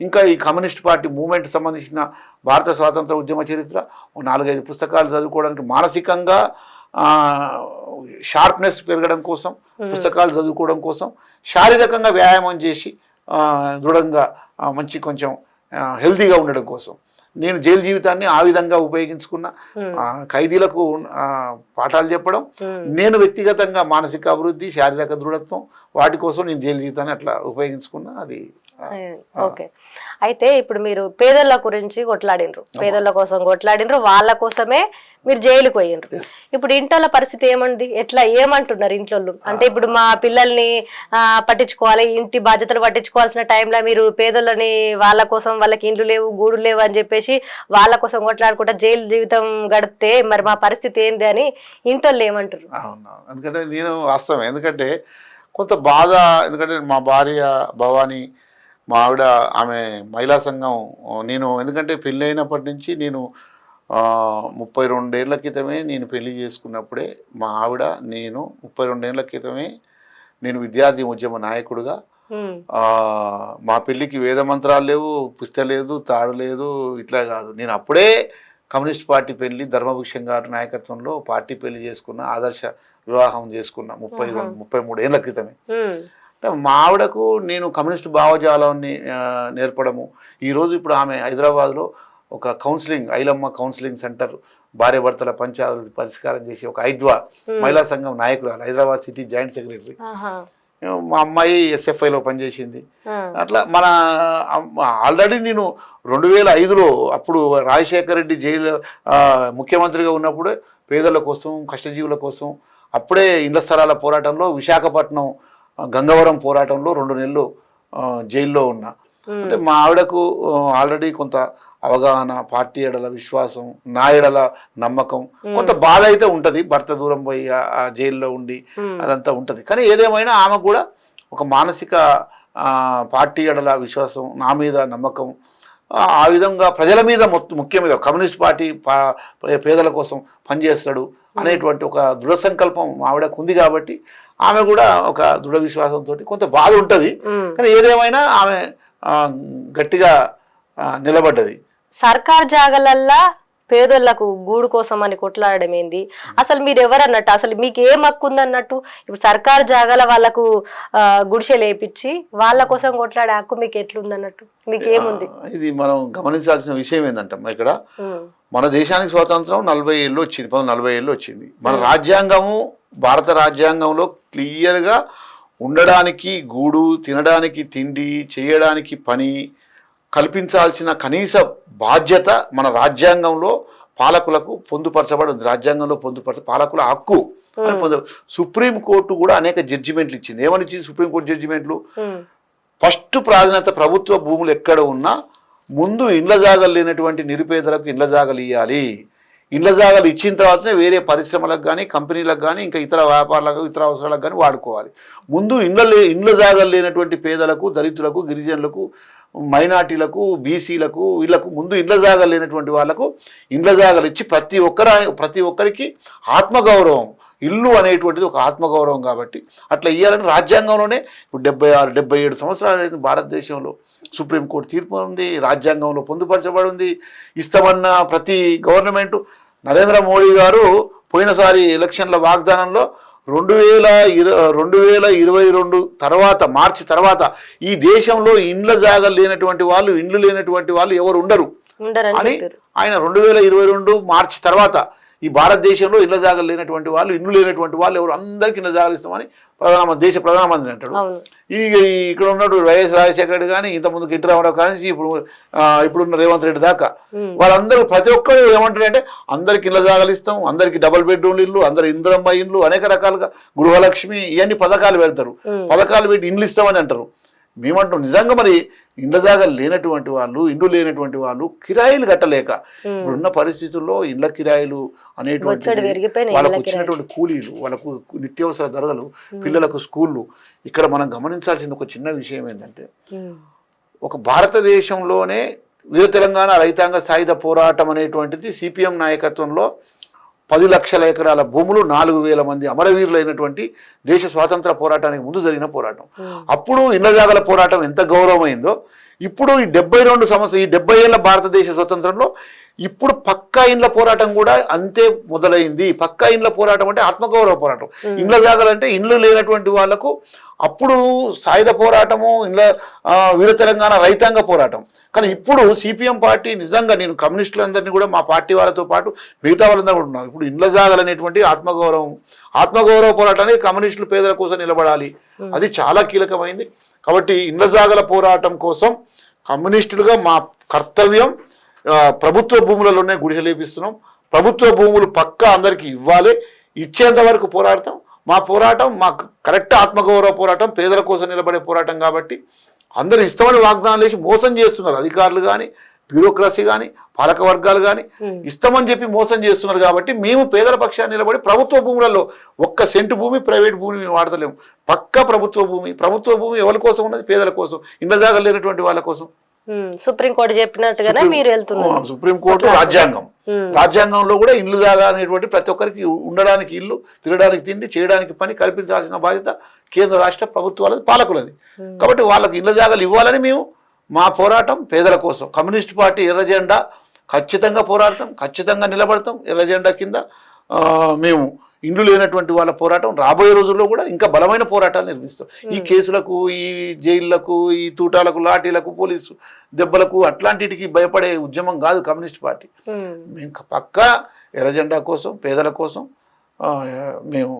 ఇంకా ఈ కమ్యూనిస్ట్ పార్టీ మూవ్మెంట్ సంబంధించిన భారత స్వాతంత్ర ఉద్యమ చరిత్ర 4-5 పుస్తకాలు చదువుకోవడానికి, మానసికంగా షార్ప్నెస్ పెరగడం కోసం, పుస్తకాలు చదువుకోవడం కోసం, శారీరకంగా వ్యాయామం చేసి దృఢంగా మంచి కొంచెం హెల్తీగా ఉండడం కోసం నేను జైలు జీవితాన్ని ఆ విధంగా ఉపయోగించుకున్న. ఖైదీలకు పాఠాలు చెప్పడం, నేను వ్యక్తిగతంగా మానసిక అభివృద్ధి, శారీరక దృఢత్వం, వాటి కోసం నేను జైలు జీవితాన్ని అట్లా ఉపయోగించుకున్నా. అది ఓకే. అయితే ఇప్పుడు మీరు పేదల గురించి కొట్లాడినరు, పేదల కోసం కొట్లాడినరు, వాళ్ళ కోసమే మీరు జైలుకు పోయినరు. ఇప్పుడు ఇంట్లో పరిస్థితి ఏమంది, ఎట్లా ఏమంటున్నారు ఇంట్లో? అంటే ఇప్పుడు మా పిల్లల్ని పట్టించుకోవాలి, ఇంటి బాధ్యతలు పట్టించుకోవాల్సిన టైంలో మీరు పేదలని వాళ్ళ కోసం, వాళ్ళకి ఇండ్లు లేవు, గూడు లేవు అని చెప్పేసి వాళ్ళ కోసం కొట్లాడుకుంటా జైలు జీవితం గడిపితే మరి మా పరిస్థితి ఏంది అని ఇంట్లో ఏమంటారు? అవునా, ఎందుకంటే నేను వాస్తవం, ఎందుకంటే కొంత బాధ, ఎందుకంటే మా భార్య భవానీ, మా ఆవిడ, ఆమె మహిళా సంఘం, నేను ఎందుకంటే పెళ్ళి అయినప్పటి నుంచి నేను 32 ఏళ్ల క్రితమే నేను పెళ్లి చేసుకున్నప్పుడే మా ఆవిడ, నేను 32 ఏళ్ల క్రితమే నేను విద్యార్థి ఉద్యమ నాయకుడుగా, మా పెళ్ళికి వేద మంత్రాలు లేవు, పుస్తక లేదు, తాడు లేదు, ఇట్లా కాదు, నేను అప్పుడే కమ్యూనిస్ట్ పార్టీ పెళ్లి, ధర్మభూషణ్ గారి నాయకత్వంలో పార్టీ పెళ్లి చేసుకున్న, ఆదర్శ వివాహం చేసుకున్న 33 ఏళ్ల క్రితమే. మా ఆవిడకు నేను కమ్యూనిస్ట్ భావజాలాన్ని నేర్పడము. ఈరోజు ఇప్పుడు ఆమె హైదరాబాద్లో ఒక కౌన్సిలింగ్, ఐలమ్మ కౌన్సిలింగ్ సెంటర్, భార్య భర్తల పంచాయతీ పరిష్కారం చేసి ఒక ఐద్వా మహిళా సంఘం నాయకురాలు, హైదరాబాద్ సిటీ జాయింట్ సెక్రటరీ. మా అమ్మాయి SFIలో పనిచేసింది. అట్లా మన ఆల్రెడీ నేను 2005లో అప్పుడు రాజశేఖర రెడ్డి జైలు ముఖ్యమంత్రిగా ఉన్నప్పుడు పేదల కోసం, కష్టజీవుల కోసం అప్పుడే ఇళ్ల స్థలాల పోరాటంలో, విశాఖపట్నం గంగవరం పోరాటంలో 2 నెలలు జైల్లో ఉన్నా. అంటే మా ఆవిడకు ఆల్రెడీ కొంత అవగాహన, పార్టీ ఎడల విశ్వాసం, నా ఎడల నమ్మకం, కొంత బాధ అయితే ఉంటుంది, భర్త దూరం పోయి ఆ జైల్లో ఉండి అదంతా ఉంటుంది. కానీ ఏదేమైనా ఆమె కూడా ఒక మానసిక పార్టీ ఎడల విశ్వాసం, నా మీద నమ్మకం, ఆ విధంగా ప్రజల మీద ముఖ్యంగా కమ్యూనిస్ట్ పార్టీ పేదల కోసం పనిచేస్తాడు అనేటువంటి ఒక దృఢ సంకల్పం ఆవిడకు ఉంది. కాబట్టి ఆమె కూడా ఒక దృఢ విశ్వాసంతో, కొంత బాధ ఉంటుంది, కానీ ఏదేమైనా ఆమె గట్టిగా నిలబడ్డది. సర్కార్ జాగలల్లా పేదోళ్లకు గూడు కోసం అని కొట్లాడడం ఏంది? అసలు మీరు ఎవరన్నట్టు, అసలు మీకు ఏం హక్కు ఉందన్నట్టు? ఇప్పుడు సర్కార్ జాగాల వాళ్ళకు గుడిసె లేపించి వాళ్ళ కోసం కొట్లాడే హక్కు మీకు ఎట్లుందన్నట్టు, మీకు ఏముంది? ఇది మనం గమనించాల్సిన విషయం ఏంటంటే, ఇక్కడ మన దేశానికి స్వాతంత్రం 40 ఏళ్ళు వచ్చింది, 40 ఏళ్ళు వచ్చింది. మన రాజ్యాంగము, భారత రాజ్యాంగంలో క్లియర్గా ఉండడానికి గూడు, తినడానికి తిండి, చేయడానికి పని కల్పించాల్సిన కనీస బాధ్యత మన రాజ్యాంగంలో పాలకులకు పొందుపరచబడి ఉంది. రాజ్యాంగంలో పాలకుల హక్కు సుప్రీంకోర్టు కూడా అనేక జడ్జిమెంట్లు ఇచ్చింది. ఏమని ఇచ్చింది సుప్రీంకోర్టు జడ్జిమెంట్లు? ఫస్ట్ ప్రాధాన్యత ప్రభుత్వ భూములు ఎక్కడ ఉన్నా ముందు ఇండ్ల జాగాలు లేనటువంటి నిరుపేదలకు ఇండ్ల జాగాలు ఇవ్వాలి. ఇండ్ల జాగాలు ఇచ్చిన తర్వాతనే వేరే పరిశ్రమలకు కానీ, కంపెనీలకు కానీ, ఇంకా ఇతర వ్యాపారాలకు, ఇతర అవసరాలకు కానీ వాడుకోవాలి. ముందు ఇండ్ల జాగాలు లేనటువంటి పేదలకు, దళితులకు, గిరిజనులకు, మైనార్టీలకు, బీసీలకు, వీళ్ళకు ముందు ఇండ్ల జాగాలు లేనటువంటి వాళ్ళకు ఇండ్ల జాగాలు ఇచ్చి ప్రతి ఒక్కరికి ఆత్మగౌరవం, ఇల్లు అనేటువంటిది ఒక ఆత్మగౌరవం. కాబట్టి అట్లా ఇవ్వాలని రాజ్యాంగంలోనే ఇప్పుడు 76-77 సంవత్సరాలు భారతదేశంలో సుప్రీంకోర్టు తీర్పు ఉంది, రాజ్యాంగంలో పొందుపరచబడి ఉంది. ఇస్తామన్న ప్రతి గవర్నమెంటు, నరేంద్ర మోడీ గారు పోయినసారి ఎలక్షన్ల వాగ్దానంలో 2022 తర్వాత, మార్చి తర్వాత ఈ దేశంలో ఇండ్ల జాగాలు లేనటువంటి వాళ్ళు, ఇండ్లు లేనటువంటి వాళ్ళు ఎవరు ఉండరు అని ఆయన 2022 మార్చి తర్వాత ఈ భారతదేశంలో ఇళ్ల జాగాలు లేనటువంటి వాళ్ళు, ఇండ్లు లేనటువంటి వాళ్ళు ఎవరు, అందరికీ ఇళ్ల జాగాలు ఇస్తామని దేశ ప్రధానమంత్రి అంటాడు. ఇక్కడ ఉన్నట్టు వైఎస్ రాజశేఖర రెడ్డి కానీ, ఇంతకుముందు ఎన్టీ రామారావు కానీ, ఇప్పుడున్న రేవంత్ రెడ్డి దాకా వాళ్ళందరూ ప్రతి ఒక్కరు ఏమంటారంటే అందరికి ఇళ్ల జాగాలు ఇస్తాం, అందరికి డబుల్ బెడ్రూమ్ ఇల్లు, అందరు ఇందిరమ్మ ఇండ్లు, అనేక రకాలుగా గృహలక్ష్మి, ఇవన్నీ పథకాలు పెడతారు. పథకాలు పెట్టి ఇండ్లు ఇస్తామని అంటారు. మేమంటాం నిజంగా మరి ఇండ్ల జాగాలు లేనటువంటి వాళ్ళు, ఇండ్లు లేనటువంటి వాళ్ళు కిరాయిలు కట్టలేక ఇప్పుడున్న పరిస్థితుల్లో ఇండ్ల కిరాయిలు అనేటువంటి, వాళ్ళకు వచ్చినటువంటి కూలీలు, వాళ్ళకు నిత్యావసర ధరలు, పిల్లలకు స్కూళ్ళు. ఇక్కడ మనం గమనించాల్సిన ఒక చిన్న విషయం ఏంటంటే, ఒక భారతదేశంలోనే వీర తెలంగాణ రైతాంగ సాయుధ పోరాటం అనేటువంటిది CPM నాయకత్వంలో 10 లక్షల ఎకరాల భూములు, 4,000 మంది అమరవీరులైనటువంటి దేశ స్వాతంత్ర పోరాటానికి ముందు జరిగిన పోరాటం. అప్పుడు ఇళ్ల జాగల పోరాటం ఎంత గౌరవమైందో ఇప్పుడు ఈ 72 సంవత్సరాలు, ఈ 70 ఏళ్ల భారతదేశ స్వతంత్రంలో ఇప్పుడు పక్కా ఇండ్ల పోరాటం కూడా అంతే మొదలైంది. పక్కా ఇండ్ల పోరాటం అంటే ఆత్మగౌరవ పోరాటం. ఇండ్ల జాగాలంటే ఇండ్లు లేనటువంటి వాళ్లకు అప్పుడు సాయుధ పోరాటము, ఇండ్ల వీర తెలంగాణ రైతాంగ పోరాటం. కానీ ఇప్పుడు సిపిఎం పార్టీ నిజంగా, నేను కమ్యూనిస్టులందరినీ కూడా మా పార్టీ వాళ్ళతో పాటు మిగతా వాళ్ళందరూ కూడా ఉన్నారు, ఇప్పుడు ఇండ్ల జాగాలు అనేటువంటి ఆత్మగౌరవ పోరాటానికి కమ్యూనిస్టులు పేదల కోసం నిలబడాలి, అది చాలా కీలకమైంది. కాబట్టి ఇండ్ల జాగల పోరాటం కోసం కమ్యూనిస్టులుగా మా కర్తవ్యం ప్రభుత్వ భూములలోనే గుడిసెలేపిస్తున్నాం. ప్రభుత్వ భూములు పక్కా అందరికీ ఇవ్వాలి, ఇచ్చేంత వరకు పోరాడతాం. మా పోరాటం మాకు కరెక్ట్ ఆత్మగౌరవ పోరాటం, పేదల కోసం నిలబడే పోరాటం. కాబట్టి అందరూ ఇష్టమని వాగ్దానాలు వేసి మోసం చేస్తున్నారు, అధికారులు కానీ, బ్యూరోక్రసీ కానీ, పాలక వర్గాలు కానీ ఇస్తామని చెప్పి మోసం చేస్తున్నారు. కాబట్టి మేము పేదల పక్షాన్ని నిలబడి ప్రభుత్వ భూములలో 1 సెంటు భూమి ప్రైవేట్ భూమి మేము వాడతలేము, పక్క ప్రభుత్వ భూమి. ప్రభుత్వ భూమి ఎవరి కోసం ఉన్నది? పేదల కోసం, ఇండ్ల జాగాలు లేనటువంటి వాళ్ళ కోసం. సుప్రీంకోర్టు చెప్పినట్టుగానే మీరు వెళ్తున్నారు. సుప్రీంకోర్టు రాజ్యాంగంలో కూడా ఇల్లు జాగా అనేటువంటి ప్రతి ఒక్కరికి ఉండడానికి ఇల్లు, తినడానికి తిండి, చేయడానికి పని కల్పించాల్సిన బాధ్యత కేంద్ర రాష్ట్ర ప్రభుత్వాలది, పాలకులది. కాబట్టి వాళ్ళకి ఇళ్ల జాగాలు ఇవ్వాలని మేము మా పోరాటం పేదల కోసం. కమ్యూనిస్ట్ పార్టీ ఎర్ర జెండా ఖచ్చితంగా పోరాడతాం, ఖచ్చితంగా నిలబడతాం. ఎర్ర జెండా కింద మేము ఇండ్లు లేనటువంటి వాళ్ళ పోరాటం రాబోయే రోజుల్లో కూడా ఇంకా బలమైన పోరాటాలు నిర్మిస్తాం. ఈ కేసులకు, ఈ జైళ్లకు, ఈ తూటాలకు, లాఠీలకు, పోలీసు దెబ్బలకు అట్లాంటికి భయపడే ఉద్యమం కాదు కమ్యూనిస్ట్ పార్టీ. మేము పక్కా ఎర్ర జెండా కోసం, పేదల కోసం మేము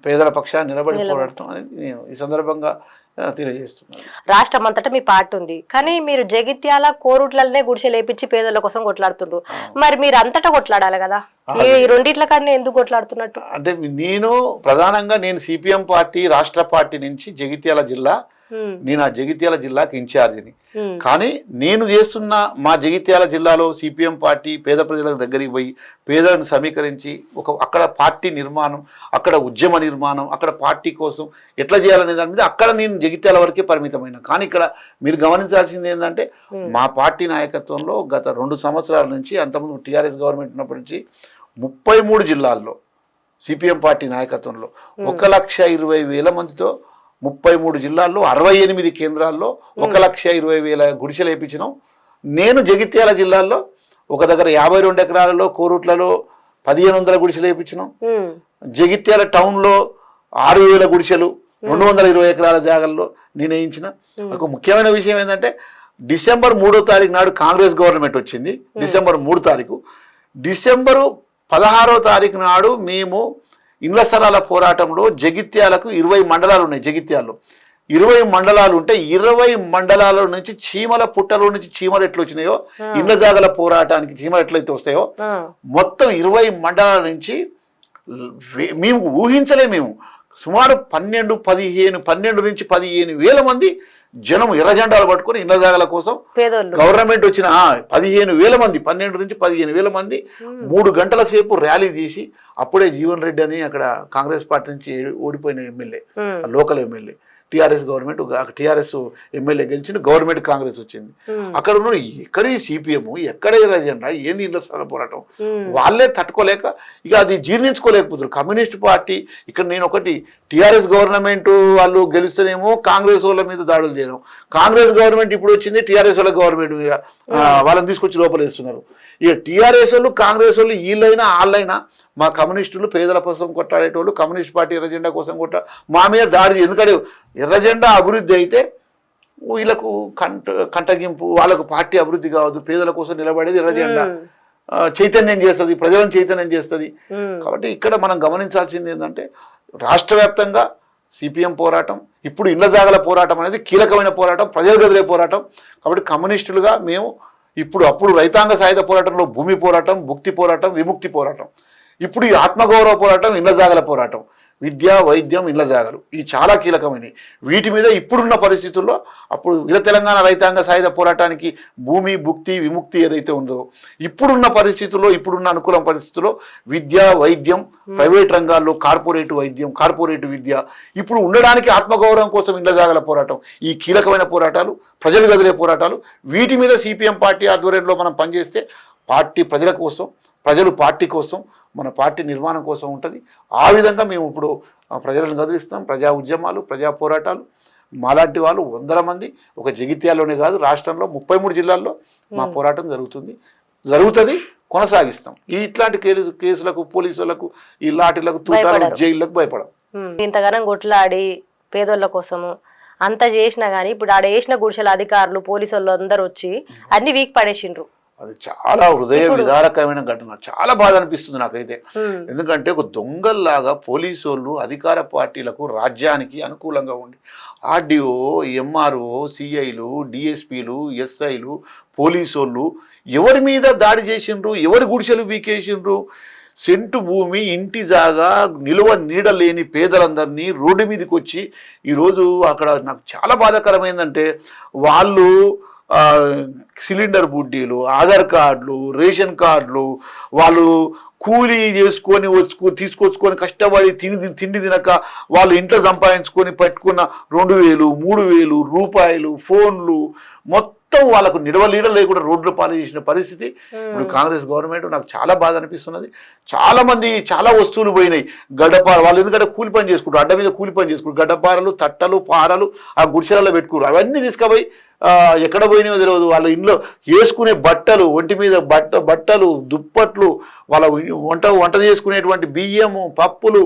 పేదల పక్షాన్ని నిలబడి పోరాడతాం అనేది నేను ఈ సందర్భంగా తెలియజేస్తున్నాను. రాష్ట్రం అంతటా మీ పార్టీ ఉంది, కానీ మీరు జగిత్యాల, కోరుట్లనే గుడిసె లేపించి పేదల కోసం కొట్లాడుతున్నారు. మరి మీరు అంతటా కొట్లాడాలి కదా, ఈ రెండిట్ల కన్నా ఎందుకు కొట్లాడుతున్నట్టు? అంటే ప్రధానంగా నేను సిపిఎం పార్టీ రాష్ట్ర పార్టీ నుంచి జగిత్యాల జిల్లా, నేను ఆ జగిత్యాల జిల్లాకి ఇన్ఛార్జిని. కానీ నేను చేస్తున్న మా జగిత్యాల జిల్లాలో సిపిఎం పార్టీ పేద ప్రజలకు దగ్గరికి పోయి పేదలను సమీకరించి అక్కడ పార్టీ నిర్మాణం, అక్కడ ఉద్యమ నిర్మాణం, అక్కడ పార్టీ కోసం ఎట్లా చేయాలనే దాని మీద అక్కడ నేను జగిత్యాల వరకే పరిమితమైన. కానీ ఇక్కడ మీరు గమనించాల్సింది ఏంటంటే మా పార్టీ నాయకత్వంలో గత 2 సంవత్సరాల నుంచి, అంతకుముందు టీఆర్ఎస్ గవర్నమెంట్ ఉన్నప్పటి నుంచి 33 జిల్లాల్లో సిపిఎం పార్టీ నాయకత్వంలో 1,20,000 మందితో 33 జిల్లాల్లో 68 కేంద్రాల్లో 1,20,000 గుడిసెలు వేయించినాం. నేను జగిత్యాల జిల్లాలో ఒక దగ్గర 52 ఎకరాలలో, కోరుట్లలో 1,500 గుడిసెలు వేయించినాం. జగిత్యాల టౌన్లో 6,000 గుడిసెలు 220 ఎకరాల జాగాల్లో నేను వేయించిన. ఒక ముఖ్యమైన విషయం ఏంటంటే డిసెంబర్ 3వ తారీఖు నాడు కాంగ్రెస్ గవర్నమెంట్ వచ్చింది. డిసెంబర్ 3 తారీఖు, డిసెంబరు 16వ తారీఖు నాడు మేము ఇండ్ల స్థలాల పోరాటంలో జగిత్యాలకు 20 మండలాలు ఉన్నాయి. జగిత్యాల్లో 20 మండలాలు ఉంటే 20 మండలాల నుంచి చీమల పుట్టలో నుంచి చీమలు ఎట్లా వచ్చినాయో, ఇండ్ల జాగల పోరాటానికి చీమలు ఎట్లయితే వస్తాయో మొత్తం 20 మండలాల నుంచి మేము ఊహించలే. మేము సుమారు 12 నుంచి 15,000 మంది జనం ఎర్ర జెండాలు పట్టుకొని ఇండ్ల జాగాల కోసం గవర్నమెంట్ వచ్చిన 15,000 మంది, 12 నుంచి 15,000 మంది 3 గంటల సేపు ర్యాలీ తీసి, అప్పుడే జీవన్ రెడ్డి అని అక్కడ కాంగ్రెస్ పార్టీ నుంచి ఓడిపోయిన MLA, local MLA, TRS government, TRS MLA గెలిచింది, గవర్నమెంట్ కాంగ్రెస్ వచ్చింది. అక్కడ ఉన్న ఎక్కడ సిపిఎం, ఎక్కడ ఎర్ర జెండా, ఏంది ఇండ్ల స్థల పోరాటం, వాళ్ళే తట్టుకోలేక ఇక అది జీర్ణించుకోలేకపోతున్నారు కమ్యూనిస్ట్ పార్టీ. ఇక్కడ నేను ఒకటి, టీఆర్ఎస్ గవర్నమెంట్ వాళ్ళు గెలుస్తేనేమో కాంగ్రెస్ వాళ్ళ మీద దాడులు చేయడం, కాంగ్రెస్ గవర్నమెంట్ ఇప్పుడు వచ్చింది టీఆర్ఎస్ వాళ్ళ గవర్నమెంట్ మీద వాళ్ళని తీసుకొచ్చి లోపలేస్తున్నారు. ఇక టీఆర్ఎస్ వాళ్ళు, కాంగ్రెస్ వాళ్ళు, వీళ్ళైనా వాళ్ళైనా మా కమ్యూనిస్టులు పేదల కోసం కొట్లాడేటోళ్ళు, కమ్యూనిస్ట్ పార్టీ ఎర్ర జెండా కోసం మా మీద దాడి. ఎందుకంటే ఎర్ర జెండా అభివృద్ధి అయితే వీళ్ళకు కంటగింపు, వాళ్ళకు పార్టీ అభివృద్ధి కావద్దు, పేదల కోసం నిలబడేది ఎర్ర జెండా చైతన్యం చేస్తుంది, ప్రజలను చైతన్యం చేస్తుంది. కాబట్టి ఇక్కడ మనం గమనించాల్సింది ఏంటంటే రాష్ట్ర వ్యాప్తంగా సిపిఎం పోరాటం, ఇప్పుడు ఇండ్ల జాగల పోరాటం అనేది కీలకమైన పోరాటం, ప్రజల గదిలే పోరాటం. కాబట్టి కమ్యూనిస్టులుగా మేము అప్పుడు రైతాంగ సాయుధ పోరాటంలో భూమి పోరాటం, భుక్తి పోరాటం, విముక్తి పోరాటం, ఇప్పుడు ఈ ఆత్మగౌరవ పోరాటం, ఇండ్ల జాగల పోరాటం, విద్య, వైద్యం, ఇండ్ల జాగలు, ఇవి చాలా కీలకమైనవి. వీటి మీద ఇప్పుడున్న పరిస్థితుల్లో అప్పుడు వీర తెలంగాణ రైతాంగ సాయుధ పోరాటానికి భూమి, భుక్తి, విముక్తి ఏదైతే ఉందో, ఇప్పుడున్న పరిస్థితుల్లో, ఇప్పుడున్న అనుకూల పరిస్థితుల్లో విద్య, వైద్యం, ప్రైవేట్ రంగాల్లో కార్పొరేట్ వైద్యం, కార్పొరేట్ విద్య, ఇప్పుడు ఉండడానికి ఆత్మగౌరవం కోసం ఇండ్ల జాగల పోరాటం, ఈ కీలకమైన పోరాటాలు, ప్రజలు గదిలే పోరాటాలు, వీటి మీద సిపిఎం పార్టీ ఆధ్వర్యంలో మనం పనిచేస్తే పార్టీ ప్రజల కోసం, ప్రజలు పార్టీ కోసం, మన పార్టీ నిర్మాణం కోసం ఉంటుంది. ఆ విధంగా మేము ఇప్పుడు ప్రజలను కదిలిస్తాం. ప్రజా ఉద్యమాలు, ప్రజా పోరాటాలు మాలాంటి వాళ్ళు 100 మంది ఒక జగిత్యాలలోనే కాదు రాష్ట్రంలో 33 జిల్లాల్లో మా పోరాటం జరుగుతుంది, కొనసాగిస్తాం. ఇట్లాంటి కేసులకు పోలీసులకు ఈ లాఠీలకు తూటాలు జైళ్ళకు భయపడం. ఇంతగానం కొట్లాడి పేదోళ్ళ కోసము అంత చేసినా గానీ ఇప్పుడు ఆడ వేసిన గుడిసెల అధికారులు పోలీసు వాళ్ళు అందరు వచ్చి అన్ని వీక్ పడేసిండ్రు. అది చాలా హృదయ విదారకమైన ఘటన. చాలా బాధ అనిపిస్తుంది నాకైతే. ఎందుకంటే ఒక దొంగల్లాగా పోలీసు వాళ్ళు అధికార పార్టీలకు రాజ్యానికి అనుకూలంగా ఉండి ఆర్డీఓ, ఎంఆర్ఓ, సిఐలు, డిఎస్పీలు, ఎస్ఐలు, పోలీసు వాళ్ళు ఎవరి మీద దాడి చేసిండ్రు, ఎవరి గుడిసెలు వీకేసిండ్రు. సెంటు భూమి, ఇంటి జాగా, నిలువ నీడ లేని పేదలందరినీ రోడ్డు మీదకి వచ్చి ఈరోజు అక్కడ నాకు చాలా బాధాకరమైందంటే వాళ్ళు సిలిండర్ బుడ్డీలు, ఆధార్ కార్డులు, రేషన్ కార్డులు, వాళ్ళు కూలీ చేసుకొని తీసుకొచ్చుకొని కష్టపడి తిండి తినక వాళ్ళు ఇంట్లో సంపాదించుకొని పెట్టుకున్న 2000, 3000 రూపాయలు, ఫోన్లు మొత్తం వాళ్ళకు నిడవలీడ లేకుండా రోడ్లు పాలు చేసిన పరిస్థితి ఇప్పుడు కాంగ్రెస్ గవర్నమెంట్. నాకు చాలా బాధ అనిపిస్తున్నది. చాలా మంది చాలా వస్తువులు పోయినాయి. గడ్డపార వాళ్ళు ఎందుకంటే కూలి పని చేసుకుంటారు, అడ్డ మీద కూలి పని చేసుకుంటారు. గడ్డపారలు, తట్టలు, పారలు ఆ గుడిసెలలో పెట్టుకున్నారు. అవన్నీ తీసుకుపోయి ఎక్కడ పోయినాయో తెలియదు. వాళ్ళ ఇంట్లో వేసుకునే బట్టలు, ఒంటి మీద బట్టలు, దుప్పట్లు, వాళ్ళ వంట చేసుకునేటువంటి బియ్యము, పప్పులు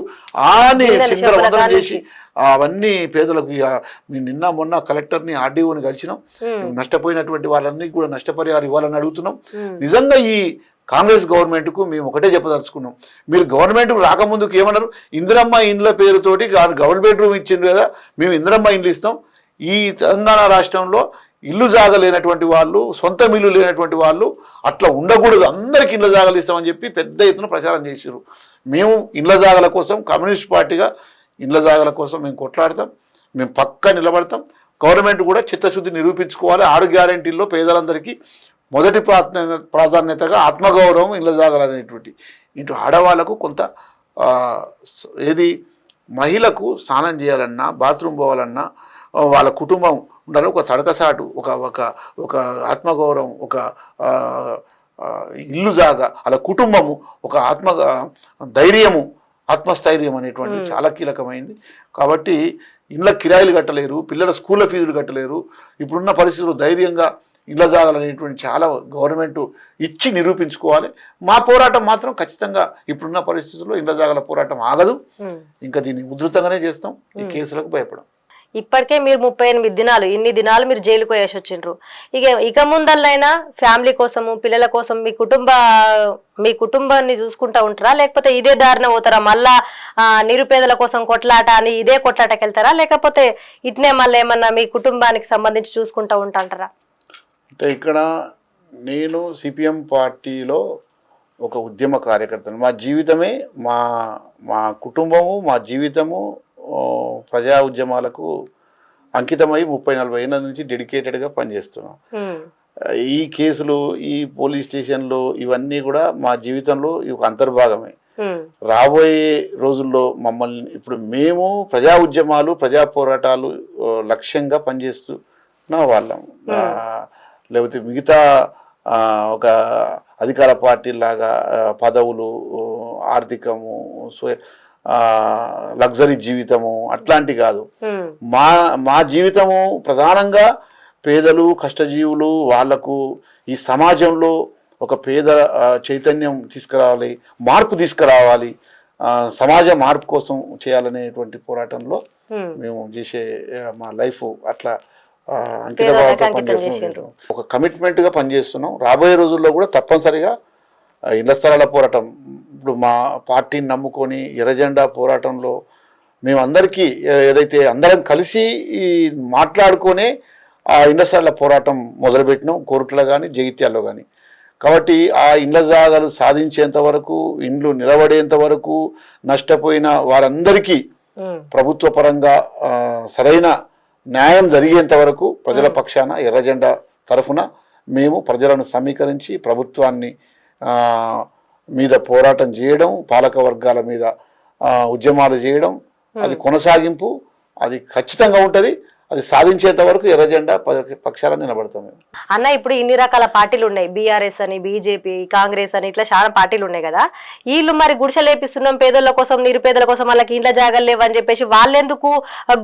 ఆని చింతల వందలు చేసి అవన్నీ పేదలకు. నిన్న మొన్న కలెక్టర్ని, ఆర్డీఓని కలిసినాం. నష్టపోయినటువంటి వాళ్ళన్నీ కూడా నష్టపరిహారం ఇవ్వాలని అడుగుతున్నాం. నిజంగా ఈ కాంగ్రెస్ గవర్నమెంట్కు మేము ఒకటే చెప్పదలుచుకున్నాం. మీరు గవర్నమెంట్కు రాకముందుకు ఏమన్నారు, ఇందిరమ్మ ఇండ్ల పేరుతోటి డబుల్ బెడ్రూమ్ ఇచ్చిండ్రు కదా, మేము ఇందిరమ్మ ఇండ్లు ఇస్తాం. ఈ తెలంగాణ రాష్ట్రంలో ఇల్లు జాగలేనటువంటి వాళ్ళు, సొంత ఇల్లు లేనటువంటి వాళ్ళు అట్లా ఉండకూడదు, అందరికి ఇళ్ళ జాగలు ఇస్తామని చెప్పి పెద్ద ఎత్తున ప్రచారం చేశారు. మేము ఇళ్ళ జాగల కోసం, కమ్యూనిస్ట్ పార్టీగా ఇళ్ళ జాగల కోసం మేము కొట్లాడతాం, మేము పక్కా నిలబడతాం. గవర్నమెంట్ కూడా చిత్తశుద్ధి నిరూపించుకోవాలి. 6 గ్యారెంటీల్లో పేదలందరికీ మొదటి ప్రాధాన్యతగా ఆత్మగౌరవం, ఇళ్ళ జాగలు అనేటువంటి ఇటు ఆడవాళ్లకు కొంత ఏది మహిళకు స్నానం చేయాలన్నా, బాత్రూమ్ పోవాలన్నా, వాళ్ళ కుటుంబం ఉండాలి, ఒక తడకసాటు, ఒక ఆత్మగౌరవం, ఒక ఇల్లు జాగా, అలా కుటుంబము, ఒక ధైర్యము, ఆత్మస్థైర్యం అనేటువంటి చాలా కీలకమైంది. కాబట్టి ఇళ్ళ కిరాయిలు కట్టలేరు, పిల్లల స్కూళ్ళ ఫీజులు కట్టలేరు. ఇప్పుడున్న పరిస్థితుల్లో ధైర్యంగా ఇళ్ళ జాగాలనేటువంటి చాలా గవర్నమెంట్ ఇచ్చి నిరూపించుకోవాలి. మా పోరాటం మాత్రం ఖచ్చితంగా ఇప్పుడున్న పరిస్థితుల్లో ఇళ్ళ జాగాల పోరాటం ఆగదు. ఇంకా దీన్ని ఉధృతంగానే చేస్తాం. ఈ కేసులకు భయపడం. ఇప్పటికే మీరు 38 దినాలు, ఇన్ని దినాలు మీరు జైలుకు వేసి వచ్చిండ్రు. ఇక ముందల్లైనా ఫ్యామిలీ కోసము, పిల్లల కోసం మీ కుటుంబాన్ని చూసుకుంటా ఉంటారా, లేకపోతే ఇదే దారిన పోతారా? మళ్ళా నిరుపేదల కోసం కొట్లాట అని ఇదే కొట్లాటకి వెళ్తారా, లేకపోతే ఇట్నే మళ్ళీ ఏమన్నా మీ కుటుంబానికి సంబంధించి చూసుకుంటా ఉంటారా? అంటే ఇక్కడ నేను సిపిఎం పార్టీలో ఒక ఉద్యమ కార్యకర్తను. మా జీవితమే, మా కుటుంబము, మా జీవితము ప్రజా ఉద్యమాలకు అంకితమై 30-40 ఏళ్ళ నుంచి డెడికేటెడ్గా పనిచేస్తున్నాం. ఈ కేసులు, ఈ పోలీస్ స్టేషన్లు ఇవన్నీ కూడా మా జీవితంలో ఒక అంతర్భాగమే. రాబోయే రోజుల్లో మమ్మల్ని ఇప్పుడు మేము ప్రజా ఉద్యమాలు, ప్రజా పోరాటాలు లక్ష్యంగా పనిచేస్తున్న వాళ్ళం. లేకపోతే మిగతా ఒక అధికార పార్టీలాగా పదవులు, ఆర్థికము, లగ్జరీ జీవితము అట్లాంటి కాదు. మా జీవితము ప్రధానంగా పేదలు, కష్టజీవులు, వాళ్లకు ఈ సమాజంలో ఒక పేద చైతన్యం తీసుకురావాలి, మార్పు తీసుకురావాలి, సమాజ మార్పు కోసం చేయాలనేటువంటి పోరాటంలో మేము చేసే మా లైఫ్ అట్లా అంకితభావంతో పనిచేస్తున్నాం. ఒక కమిట్మెంట్గా పనిచేస్తున్నాం. రాబోయే రోజుల్లో కూడా తప్పనిసరిగా ఇళ్ల స్థలాల పోరాటం, ఇప్పుడు మా పార్టీని నమ్ముకొని ఎర్రజెండా పోరాటంలో మేమందరికీ ఏదైతే అందరం కలిసి మాట్లాడుకొనే ఆ ఇళ్ల స్థలాల పోరాటం మొదలుపెట్టినాం, కోరుట్లలో కానీ జగిత్యాల్లో కానీ. కాబట్టి ఆ ఇళ్ల జాగాలు సాధించేంత వరకు, ఇండ్లు నిలబడేంత వరకు, నష్టపోయిన వారందరికీ ప్రభుత్వ పరంగా సరైన న్యాయం జరిగేంత వరకు ప్రజల పక్షాన ఎర్రజెండా తరఫున మేము ప్రజలను సమీకరించి ప్రభుత్వాన్ని మీద పోరాటం చేయడం, పాలక వర్గాల మీద ఉద్యమాలు చేయడం, అది కొనసాగింపు, అది ఖచ్చితంగా ఉంటుంది. అది సాధించేంత వరకు ఎర్ర జెండా పక్షాల నిలబడతాం మేము. అన్న ఇప్పుడు ఇన్ని రకాల పార్టీలు ఉన్నాయి, బీఆర్ఎస్ అని, బీజేపీ, కాంగ్రెస్ అని, ఇట్లా చాలా పార్టీలు ఉన్నాయి కదా. వీళ్ళు మరి గుడిసెలేపిస్తున్నాం పేదోళ్ళ కోసం, నిరుపేదల కోసం, వాళ్ళకి ఇంట్లో జాగలు లేవు అని చెప్పేసి వాళ్ళెందుకు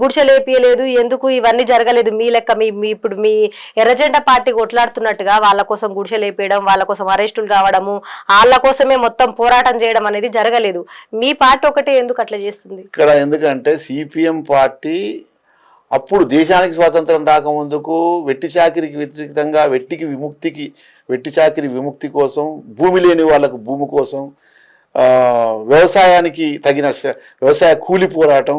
గుడిసెలేపియలేదు, ఎందుకు ఇవన్నీ జరగలేదు? మీ లెక్క మీ ఇప్పుడు మీ ఎర్రజెండా పార్టీ కొట్లాడుతున్నట్టుగా వాళ్ళ కోసం గుడిసెలేపేయడం, వాళ్ళ కోసం అరెస్టులు కావడము, వాళ్ళ కోసమే మొత్తం పోరాటం చేయడం అనేది జరగలేదు. మీ పార్టీ ఒకటి ఎందుకు అట్లా చేస్తుంది? ఇక్కడ ఎందుకంటే సిపిఎం పార్టీ అప్పుడు దేశానికి స్వాతంత్రం రాకముందుకు వెట్టి చాకిరికి వ్యతిరేకంగా వెట్టి చాకిరి విముక్తి కోసం, భూమి లేని వాళ్ళకు భూమి కోసం, వ్యవసాయానికి తగిన వ్యవసాయ కూలి పోరాటం,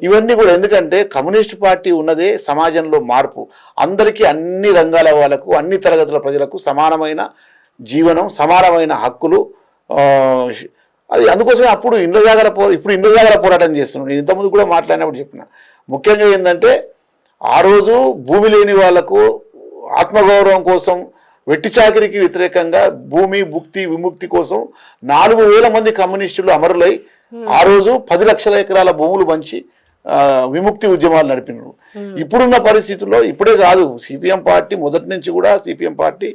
ఇవన్నీ కూడా. ఎందుకంటే కమ్యూనిస్ట్ పార్టీ ఉన్నదే సమాజంలో మార్పు, అందరికీ అన్ని రంగాల వాళ్ళకు, అన్ని తరగతుల ప్రజలకు సమానమైన జీవనం, సమానమైన హక్కులు. అది అందుకోసమే అప్పుడు ఇప్పుడు ఇండ్ల జాగల పోరాటం చేస్తున్నాం. నేను ఇంతకుముందు కూడా మాట్లాడినప్పుడు చెప్పిన, ముఖ్యంగా ఏంటంటే ఆ రోజు భూమి లేని వాళ్లకు ఆత్మగౌరవం కోసం, వెట్టి చాకిరికి వ్యతిరేకంగా భూమి విముక్తి కోసం 4,000 మంది కమ్యూనిస్టులు అమరులై ఆ రోజు 10 లక్షల ఎకరాల భూములు పంచి విముక్తి ఉద్యమాలు నడిపినారు. ఇప్పుడున్న పరిస్థితుల్లో, ఇప్పుడే కాదు, సిపిఎం పార్టీ మొదటి నుంచి కూడా సిపిఎం పార్టీ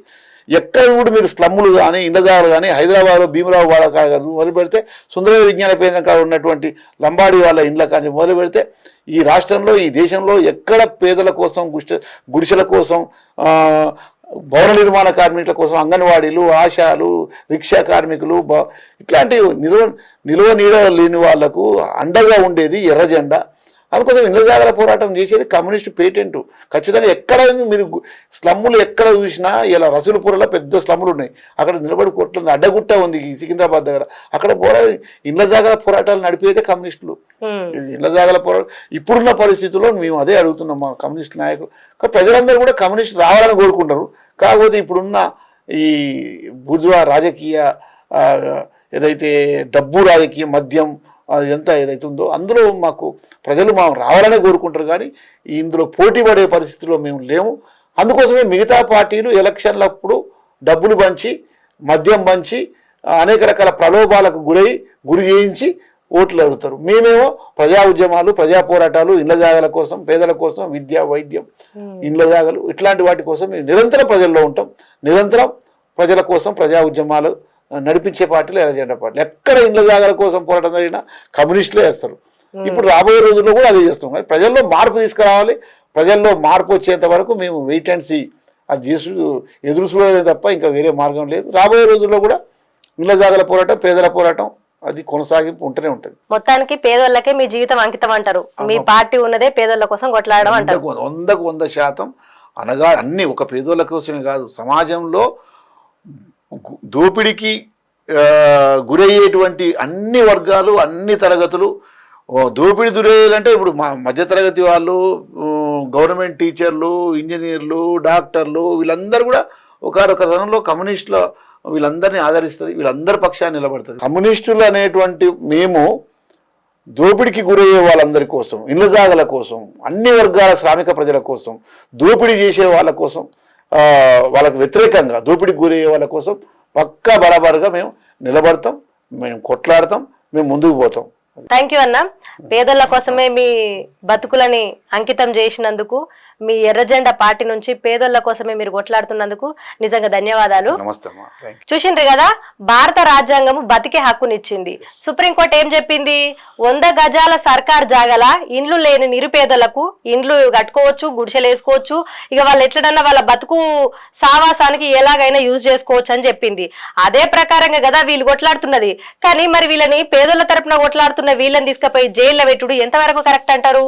ఎక్కడ కూడా మీరు స్లమ్ములు కానీ, ఇండ్లజాగలు కానీ, హైదరాబాద్లో భీమరావు వాళ్ళ కాదు మొదలు పెడితే, సుందర విజ్ఞాన కేంద్రం కాడ ఉన్నటువంటి లంబాడి వాళ్ళ ఇండ్ల కానీ మొదలు పెడితే, ఈ రాష్ట్రంలో, ఈ దేశంలో ఎక్కడ పేదల కోసం, గుడిసెల కోసం, భవన నిర్మాణ కార్మికుల కోసం, అంగన్వాడీలు, ఆశాలు, రిక్షా కార్మికులు, ఇట్లాంటి నిలువ నీడ లేని వాళ్లకు అండగా ఉండేది ఎర్ర జెండా. అందుకోసం ఇండ్ల జాగల పోరాటం చేసేది కమ్యూనిస్టు పేటెంట్. ఖచ్చితంగా ఎక్కడ మీరు స్లమ్ములు ఎక్కడ చూసినా, ఇలా రసూలుపురలో పెద్ద స్లమ్ములు ఉన్నాయి, అక్కడ నిలబడి కొట్ల అడ్డగుట్ట ఉంది సికింద్రాబాద్ దగ్గర, అక్కడ ఇండ్ల జాగల పోరాటాలు నడిపేదే కమ్యూనిస్టులు. ఇండ్ల జాగల పోరాటం ఇప్పుడున్న పరిస్థితుల్లో మేము అదే అడుగుతున్నాం మా కమ్యూనిస్ట్ నాయకులు. ప్రజలందరూ కూడా కమ్యూనిస్ట్ రావాలని కోరుకుంటారు. కాకపోతే ఇప్పుడున్న ఈ బుర్జువా రాజకీయ ఏదైతే డబ్బు రాజకీయ, మద్యం ఎంత ఏదైతే ఉందో అందులో ప్రజలు రావాలనే కోరుకుంటారు, కానీ ఇందులో పోటీ పడే పరిస్థితుల్లో మేము లేము. అందుకోసమే మిగతా పార్టీలు ఎలక్షన్లప్పుడు డబ్బులు పంచి, మద్యం పంచి, అనేక రకాల ప్రలోభాలకు గురి చేయించి ఓట్లు అడుగుతారు. మేమేమో ప్రజా ఉద్యమాలు, ప్రజా పోరాటాలు, ఇండ్ల జాగల కోసం, పేదల కోసం, విద్య, వైద్యం, ఇండ్ల జాగలు, ఇట్లాంటి వాటి కోసం మేము నిరంతరం ప్రజల్లో ఉంటాం. నిరంతరం ప్రజల కోసం ప్రజా ఉద్యమాలు నడిపించే పార్టీలు ఎర్ర జెండా పార్టీలు. ఎక్కడ ఇండ్ల జాగల కోసం పోరాటం జరిగినా కమ్యూనిస్టులే వేస్తారు. ఇప్పుడు రాబోయే రోజుల్లో కూడా అదే చేస్తాం. ప్రజల్లో మార్పు తీసుకురావాలి. ప్రజల్లో మార్పు వచ్చేంత వరకు మేము వెయిట్ అండ్ సీ, అది ఎదురు చూడలేదు తప్ప ఇంకా వేరే మార్గం లేదు. రాబోయే రోజుల్లో కూడా ఇండ్ల జాగల పోరాటం, పేదల పోరాటం అది కొనసాగింపు ఉంటూనే ఉంటుంది. మొత్తానికి పేదోళ్ళకే మీ జీవితం అంకితం అంటారు. మీ పార్టీ ఉన్నదే పేదోళ్ళ కోసం కొట్లాడడం అంటారు. 100% అనగా అన్ని ఒక పేదోళ్ళ కోసమే కాదు, సమాజంలో దోపిడికి గురయ్యేటువంటి అన్ని వర్గాలు, అన్ని తరగతులు దోపిడీ గురయ్యాలంటే, ఇప్పుడు మధ్యతరగతి వాళ్ళు, గవర్నమెంట్ టీచర్లు, ఇంజనీర్లు, డాక్టర్లు, వీళ్ళందరూ కూడా ఒకనొక తరంలో కమ్యూనిస్టుల వీళ్ళందరినీ ఆదరిస్తుంది, వీళ్ళందరి పక్షాన్ని నిలబడుతుంది. కమ్యూనిస్టులు అనేటువంటి మేము దోపిడికి గురయ్యే వాళ్ళందరి కోసం, ఇండ్ల జాగల కోసం, అన్ని వర్గాల శ్రామిక ప్రజల కోసం, దోపిడీ చేసే వాళ్ళ కోసం, వాళ్ళకు వ్యతిరేకంగా దోపిడీకి గురయ్యే వాళ్ళ కోసం పక్కా బరాబరుగా మేము నిలబడతాం, మేము కొట్లాడతాం, మేము ముందుకు పోతాం. థ్యాంక్ యూ అన్న. పేదల కోసమే మీ బతుకులని అంకితం చేసినందుకు, మీ ఎర్రజెండా పార్టీ నుంచి పేదోళ్ళ కోసమే మీరు కొట్లాడుతున్నందుకు నిజంగా ధన్యవాదాలు. చూసిండ్రు కదా, భారత రాజ్యాంగము బతికే హక్కునిచ్చింది. సుప్రీంకోర్టు ఏం చెప్పింది? 100 గజాల సర్కార్ జాగల ఇండ్లు లేని నిరుపేదలకు ఇండ్లు కట్టుకోవచ్చు, గుడిసెలు వేసుకోవచ్చు, ఇక వాళ్ళు ఎట్లనన్నా వాళ్ళ బతుకు సావాసానికి ఎలాగైనా యూజ్ చేసుకోవచ్చు అని చెప్పింది. అదే ప్రకారంగా కదా వీళ్ళు కొట్లాడుతున్నది. కానీ మరి వీళ్ళని పేదోళ్ళ తరపున కొట్లాడుతున్న వీళ్ళని తీసుకుపోయి జైల్లో పెట్టుడు ఎంతవరకు కరెక్ట్ అంటారు?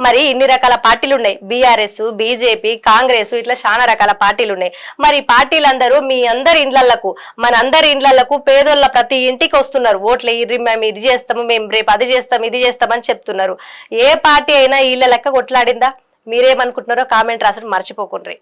మరి ఇన్ని రకాల పార్టీలు ఉన్నాయి, బీఆర్ఎస్, బీజేపీ, కాంగ్రెస్, ఇట్లా చాలా రకాల పార్టీలు ఉన్నాయి. మరి పార్టీలందరూ మీ అందరి ఇండ్లకు, మన అందరి ఇండ్లకు పేదోళ్ళ ప్రతి ఇంటికి వస్తున్నారు. ఓట్లు ఇర్రి, మేము ఇది చేస్తాము, మేము రేపు అది చేస్తాం, ఇది చేస్తామని చెప్తున్నారు. ఏ పార్టీ అయినా ఇళ్ళ లెక్క కొట్లాడిందా? మీరేమనుకుంటున్నారో కామెంట్ రాసడం మర్చిపోకుండ్రి.